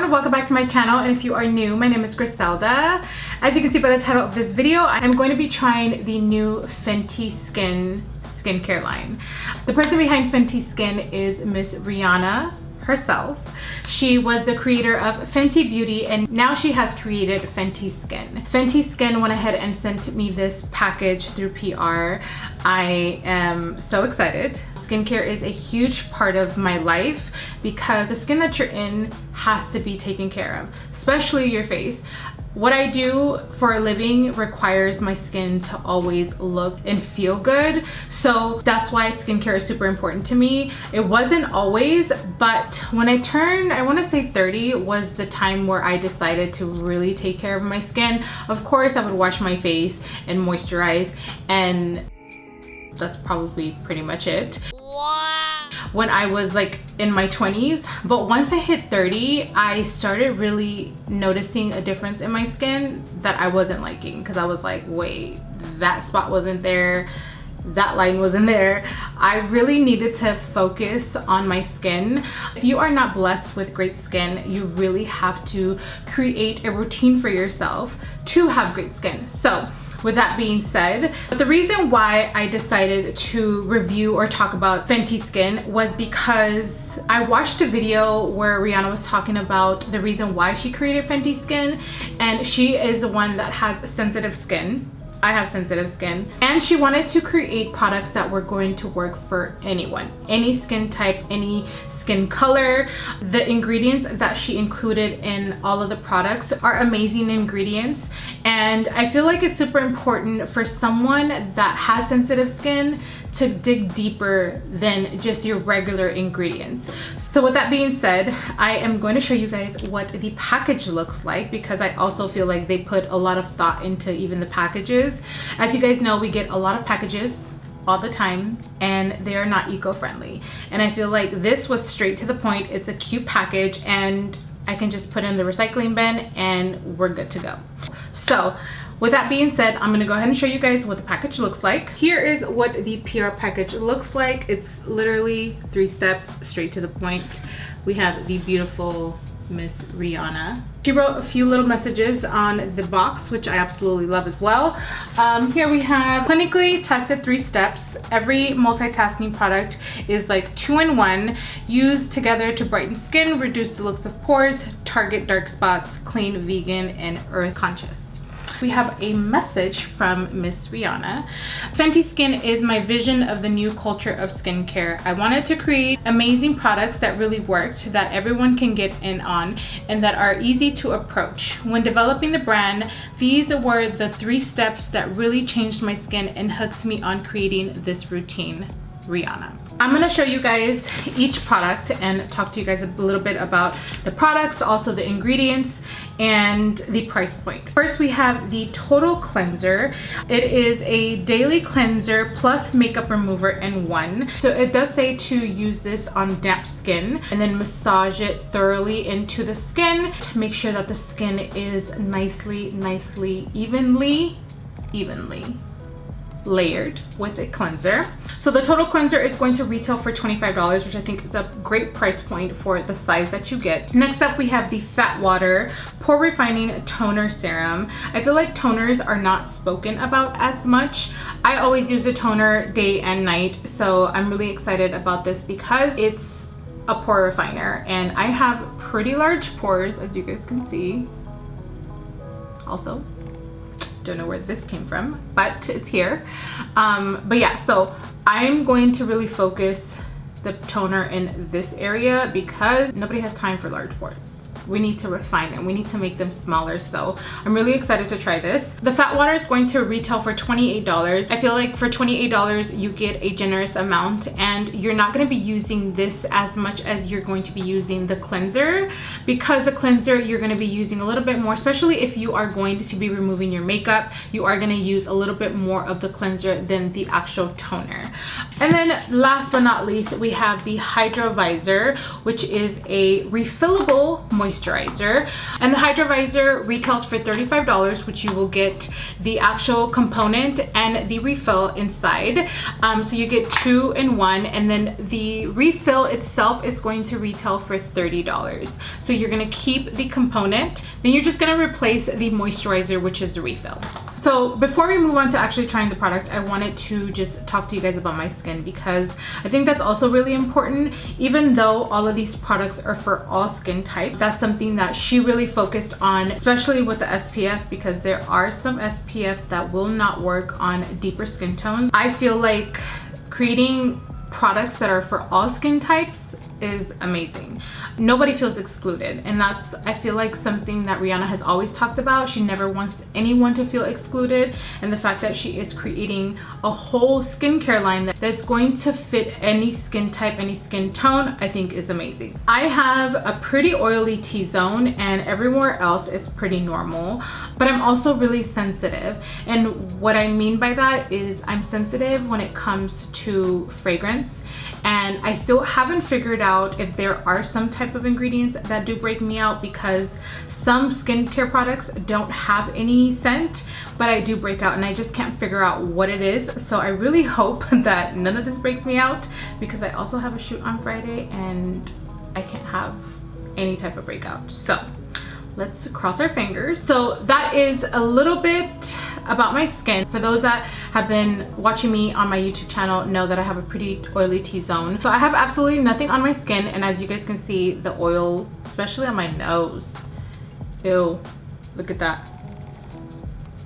everyone, welcome back to my channel, and if you are new, my name is Griselda. As you can see by the title of this video, I'm going to be trying the new Fenty skincare line. The person behind Fenty Skin is Miss Rihanna herself. She was the creator of Fenty Beauty, and now she has created Fenty Skin. Fenty Skin went ahead and sent me this package through PR. I am so excited. Skincare is a huge part of my life because the skin that you're in has to be taken care of, especially your face. What I do for a living requires my skin to always look and feel good. So that's why skincare is super important to me. It wasn't always, but when I turned, I want to say 30 was the time where I decided to really take care of my skin. Of course, I would wash my face and moisturize, and that's probably pretty much it. When I was like in my 20s, but once I hit 30, I started really noticing a difference in my skin that I wasn't liking, because I was like, wait, that spot wasn't there, that line wasn't there. I really needed to focus on my skin. If you are not blessed with great skin, you really have to create a routine for yourself to have great skin. So with that being said, the reason why I decided to review or talk about Fenty Skin was because I watched a video where Rihanna was talking about the reason why she created Fenty Skin, and she is the one that has sensitive skin. I have sensitive skin, and she wanted to create products that were going to work for anyone, any skin type, any skin color. The ingredients that she included in all of the products are amazing ingredients, and I feel like it's super important for someone that has sensitive skin to dig deeper than just your regular ingredients. So with that being said, I am going to show you guys what the package looks like, because I also feel like they put a lot of thought into even the packages. As you guys know, we get a lot of packages all the time and they are not eco-friendly, and I feel like this was straight to the point. It's a cute package and I can just put in the recycling bin and we're good to go. So with that being said, I'm gonna go ahead and show you guys what the package looks like. Here is what the PR package looks like. It's literally 3 steps, straight to the point. We have the beautiful Miss Rihanna. She wrote a few little messages on the box, which I absolutely love as well. Here we have clinically tested 3 steps. Every multitasking product is like 2-in-1, used together to brighten skin, reduce the looks of pores, target dark spots, clean, vegan, and earth conscious. We have a message from Miss Rihanna. Fenty Skin is my vision of the new culture of skincare. I wanted to create amazing products that really worked, that everyone can get in on, and that are easy to approach. When developing the brand, these were the 3 steps that really changed my skin and hooked me on creating this routine. Rihanna. I'm gonna show you guys each product and talk to you guys a little bit about the products, also the ingredients, and the price point. First, we have the Total Cleanser. It is a daily cleanser plus makeup remover in one. So it does say to use this on damp skin and then massage it thoroughly into the skin to make sure that the skin is nicely, evenly layered with a cleanser. So the Total Cleanser is going to retail for $25, which I think is a great price point for the size that you get. Next up, we have the Fat Water Pore Refining Toner Serum. I feel like toners are not spoken about as much. I always use a toner day and night, so I'm really excited about this because it's a pore refiner, and I have pretty large pores, as you guys can see. Also, don't know where this came from, but it's here. But yeah, so I'm going to really focus the toner in this area because nobody has time for large pores. We need to refine them. We need to make them smaller. So I'm really excited to try this. The Fat Water is going to retail for $28. I feel like for $28, you get a generous amount, and you're not going to be using this as much as you're going to be using the cleanser, because the cleanser you're going to be using a little bit more, especially if you are going to be removing your makeup. You are going to use a little bit more of the cleanser than the actual toner. And then last but not least, we have the Hydra Vizor, which is a refillable moisturizer moisturizer. And the Hydra Vizor retails for $35, which you will get the actual component and the refill inside. So you get 2 in 1, and then the refill itself is going to retail for $30. So you're gonna keep the component, then you're just gonna replace the moisturizer, which is the refill. So before we move on to actually trying the product, I wanted to just talk to you guys about my skin, because I think that's also really important. Even though all of these products are for all skin types, that's something that she really focused on, especially with the SPF, because there are some SPF that will not work on deeper skin tones. I feel like creating products that are for all skin types is amazing. Nobody feels excluded, and that's, I feel like, something that Rihanna has always talked about. She never wants anyone to feel excluded, and the fact that she is creating a whole skincare line that's going to fit any skin type, any skin tone, I think is amazing. I have a pretty oily T-zone and everywhere else is pretty normal, but I'm also really sensitive, and what I mean by that is I'm sensitive when it comes to fragrance. And I still haven't figured out if there are some type of ingredients that do break me out, because some skincare products don't have any scent, but I do break out, and I just can't figure out what it is. So I really hope that none of this breaks me out, because I also have a shoot on Friday and I can't have any type of breakout. So let's cross our fingers. So that is a little bit about my skin. For those that have been watching me on my YouTube channel know that I have a pretty oily T-zone. So I have absolutely nothing on my skin, and as you guys can see, the oil, especially on my nose. Ew, look at that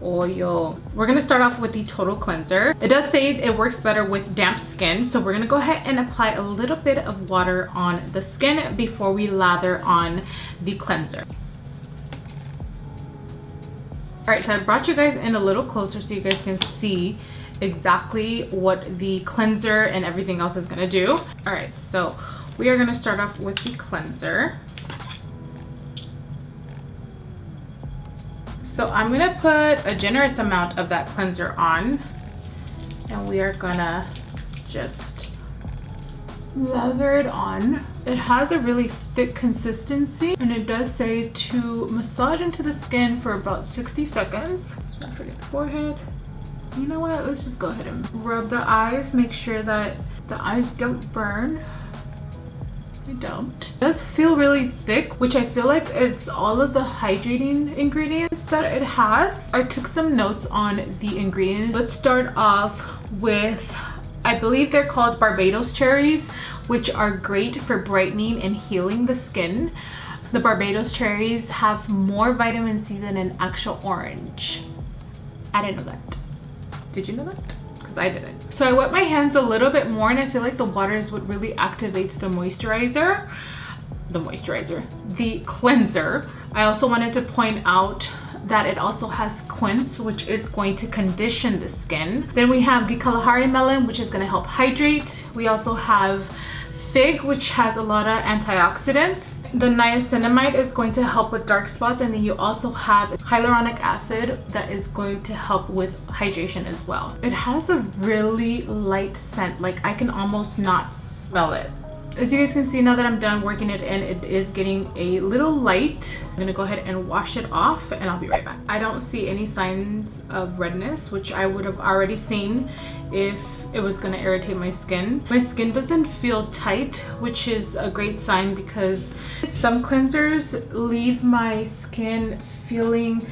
oil. We're gonna start off with the Total Cleanser. It does say it works better with damp skin, so we're gonna go ahead and apply a little bit of water on the skin before we lather on the cleanser. All right, so I brought you guys in a little closer so you guys can see exactly what the cleanser and everything else is gonna do. All right, so we are gonna start off with the cleanser. So I'm gonna put a generous amount of that cleanser on, and we are gonna just lather it on. It has a really thick consistency, and it does say to massage into the skin for about 60 seconds. Let's not forget the forehead. You know what? Let's just go ahead and rub the eyes. Make sure that the eyes don't burn. They don't. It does feel really thick, which I feel like it's all of the hydrating ingredients that it has. I took some notes on the ingredients. Let's start off with, I believe they're called Barbados cherries, which are great for brightening and healing the skin. The Barbados cherries have more vitamin C than an actual orange. I didn't know that. Did you know that? Because I didn't. So I wet my hands a little bit more, and I feel like the water is what really activates the moisturizer. The cleanser. I also wanted to point out that it also has quince, which is going to condition the skin. Then we have the Kalahari melon, which is going to help hydrate. We also have fig, which has a lot of antioxidants. The niacinamide is going to help with dark spots, and then you also have hyaluronic acid that is going to help with hydration as well. It has a really light scent, like I can almost not smell it. As you guys can see, now that I'm done working it in, it is getting a little light. I'm gonna go ahead and wash it off, and I'll be right back. I don't see any signs of redness, which I would have already seen if it was gonna irritate my skin. My skin doesn't feel tight, which is a great sign, because some cleansers leave my skin feeling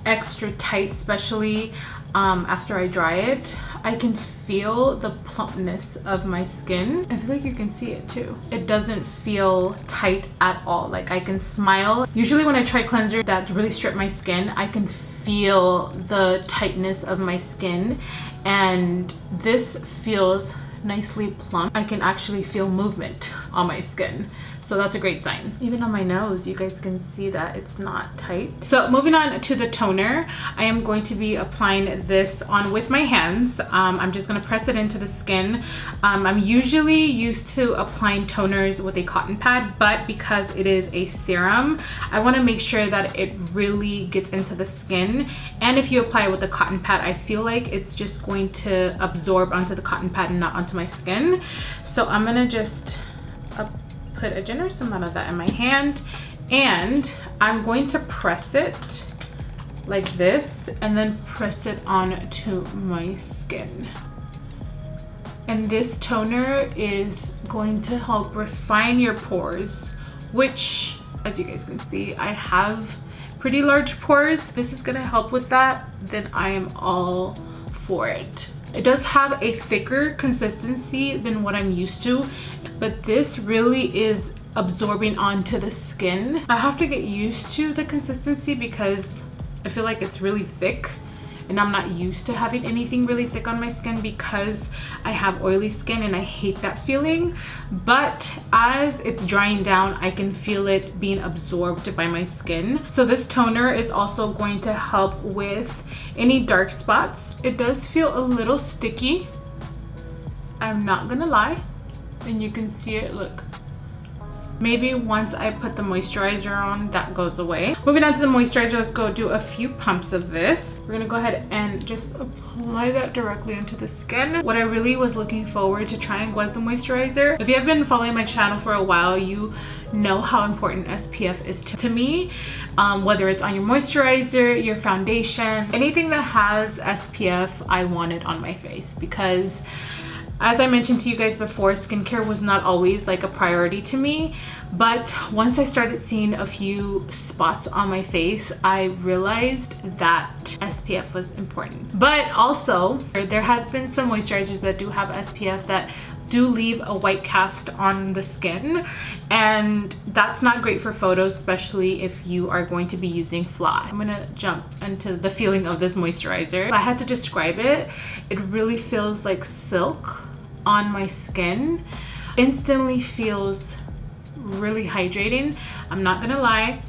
extra tight, especially after I dry it. I can feel the plumpness of my skin. I feel like you can see it too. It doesn't feel tight at all. Like I can smile. Usually when I try cleansers that really strip my skin, I can feel the tightness of my skin, and this feels nicely plump. I can actually feel movement on my skin. So that's a great sign. Even on my nose, you guys can see that it's not tight. So moving on to the toner, I am going to be applying this on with my hands. I'm just gonna press it into the skin. I'm usually used to applying toners with a cotton pad, but because it is a serum, I wanna make sure that it really gets into the skin. And if you apply it with a cotton pad, I feel like it's just going to absorb onto the cotton pad and not onto my skin. So I'm gonna just put a generous amount of that in my hand, And I'm going to press it like this and then press it onto my skin. And this toner is going to help refine your pores, which, as you guys can see, I have pretty large pores. This is gonna help with that. Then I am all for it. It does have a thicker consistency than what I'm used to, but this really is absorbing onto the skin. I have to get used to the consistency because I feel like it's really thick, and I'm not used to having anything really thick on my skin because I have oily skin and I hate that feeling. But as it's drying down, I can feel it being absorbed by my skin. So this toner is also going to help with any dark spots. It does feel a little sticky, I'm not gonna lie, and you can see it, look. Maybe once I put the moisturizer on, that goes away. Moving on to the moisturizer, let's go do a few pumps of this. We're gonna go ahead and just apply that directly onto the skin. What I really was looking forward to trying was the moisturizer. If you have been following my channel for a while, you know how important SPF is to me. Whether it's on your moisturizer, your foundation, anything that has SPF, I want it on my face because, as I mentioned to you guys before, skincare was not always like a priority to me, but once I started seeing a few spots on my face, I realized that SPF was important. But also, there has been some moisturizers that do have SPF that do leave a white cast on the skin, and that's not great for photos, especially if you are going to be using fly. I'm gonna jump into the feeling of this moisturizer. If I had to describe it, it really feels like silk on my skin. Instantly feels really hydrating. I'm not gonna lie,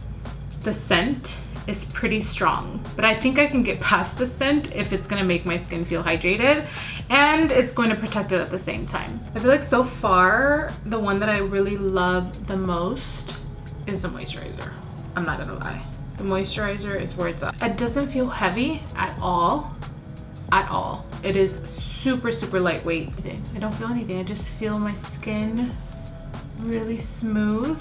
the scent is pretty strong, but I think I can get past the scent if it's gonna make my skin feel hydrated and it's going to protect it at the same time. I feel like so far, the one that I really love the most is the moisturizer. I'm not gonna lie. The moisturizer is where it's at. It doesn't feel heavy at all. At all. It is super, super lightweight. I don't feel anything. I just feel my skin really smooth.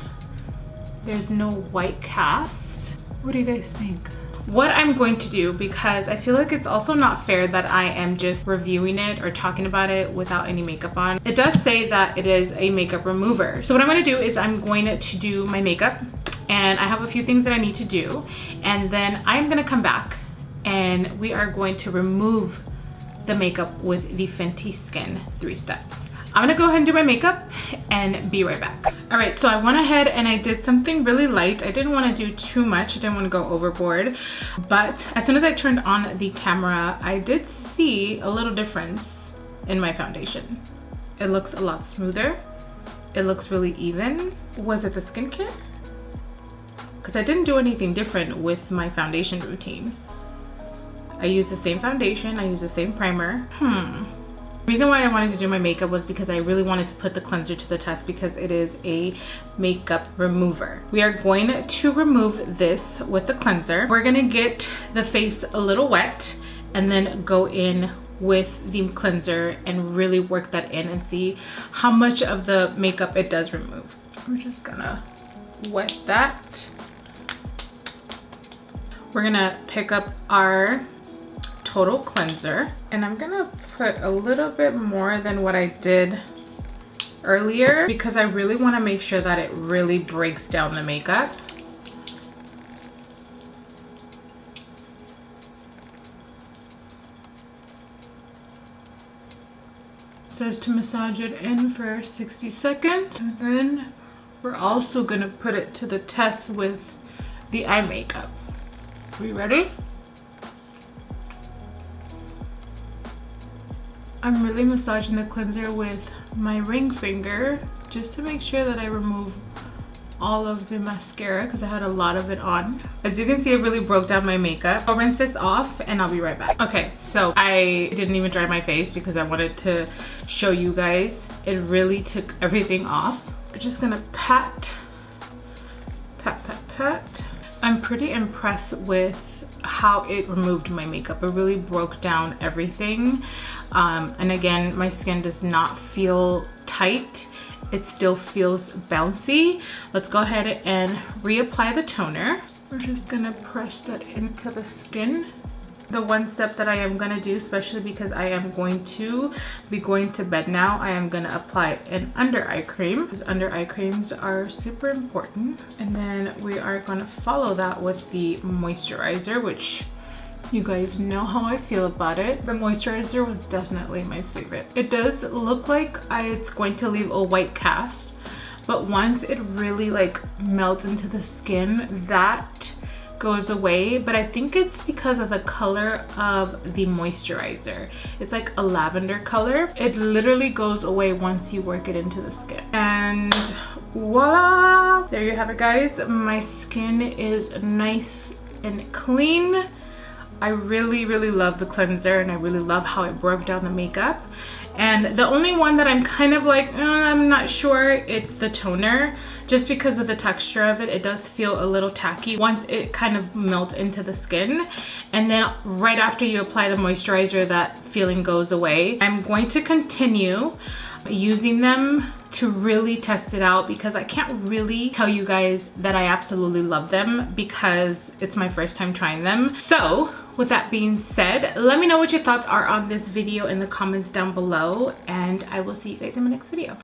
There's no white cast. What do you guys think? What I'm going to do, because I feel like it's also not fair that I am just reviewing it or talking about it without any makeup on. It does say that it is a makeup remover. So what I'm going to do is I'm going to do my makeup, and I have a few things that I need to do, and then I'm going to come back and we are going to remove the makeup with the Fenty Skin 3 steps. I'm gonna go ahead and do my makeup and be right back. All right, so I went ahead and I did something really light. I didn't want to do too much. I didn't want to go overboard. But as soon as I turned on the camera, I did see a little difference in my foundation. It looks a lot smoother. It looks really even. Was it the skincare? Because I didn't do anything different with my foundation routine. I used the same foundation, I used the same primer. The reason why I wanted to do my makeup was because I really wanted to put the cleanser to the test because it is a makeup remover. We are going to remove this with the cleanser. We're gonna get the face a little wet and then go in with the cleanser and really work that in and see how much of the makeup it does remove. We're just gonna wet that. We're gonna pick up our total cleanser, and I'm gonna put a little bit more than what I did earlier because I really want to make sure that it really breaks down the makeup. It says to massage it in for 60 seconds, and then we're also gonna put it to the test with the eye makeup. Are we ready? I'm really massaging the cleanser with my ring finger just to make sure that I remove all of the mascara because I had a lot of it on. As you can see, it really broke down my makeup. I'll rinse this off and I'll be right back. Okay, so I didn't even dry my face because I wanted to show you guys. It really took everything off. I'm just gonna pat, pat, pat, pat. I'm pretty impressed with how it removed my makeup. It really broke down everything. And again, my skin does not feel tight. it still feels bouncy. Let's go ahead and reapply the toner. We're just gonna press that into the skin. The one step that I am gonna do, especially because I am going to be going to bed now, I am gonna apply an under eye cream, because under eye creams are super important. And then we are gonna follow that with the moisturizer, which you guys know how I feel about it. The moisturizer was definitely my favorite. It does look like it's going to leave a white cast, but once it really like melts into the skin, that goes away. But I think it's because of the color of the moisturizer. It's like a lavender color. It literally goes away once you work it into the skin. And voila! There you have it, guys. My skin is nice and clean. I really love the cleanser, and I really love how it broke down the makeup. And the only one that I'm kind of like, I'm not sure, it's the toner. Just because of the texture of it, it does feel a little tacky once it kind of melts into the skin. And then right after you apply the moisturizer, that feeling goes away. I'm going to continue using them to really test it out, because I can't really tell you guys that I absolutely love them because it's my first time trying them. So with that being said, let me know what your thoughts are on this video in the comments down below, and I will see you guys in my next video.